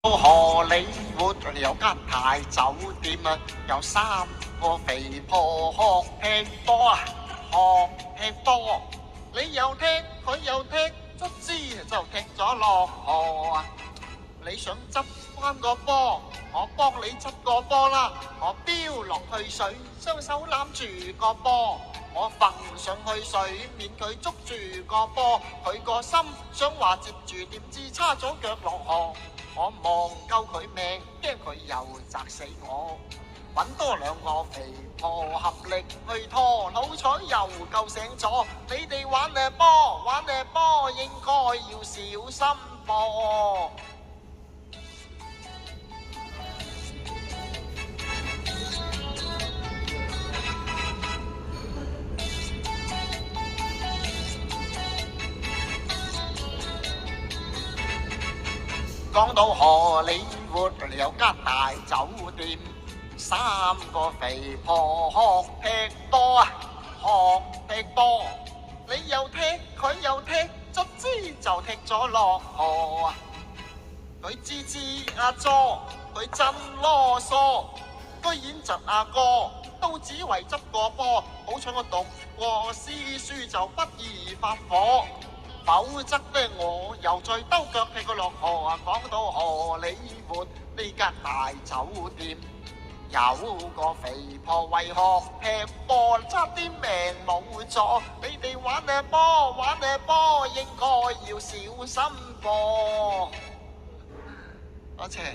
荷里活有間大酒店啊，有3個肥婆學踢波啊，學踢波，你又踢佢又踢，卒之就踢咗落河啊！你想執翻個波，我幫你執個波啦，我飆落去水，雙手攬住個波，我揈上去水面，佢捉住個波，佢個心想話接住，點知叉咗腳落河。我望救佢命，驚佢又砸死我，揾多2個肥婆合力去拖，好彩又救醒咗。你哋玩呢波應該要小心噃。講到荷里活有間大酒店，3個肥婆學踢波啊，學踢波，你又踢佢又踢，卒之就踢咗落河啊！佢吱吱阿咗，佢真囉嗦，居然窒阿哥，都只為執個波。好彩我讀過詩書就不易發火，否則呢我又再兜腳踢佢落河啊！講到荷里活呢間大酒店，有個肥婆為學踢波，差啲命冇咗。你哋玩呢波應該要小心噃。多謝。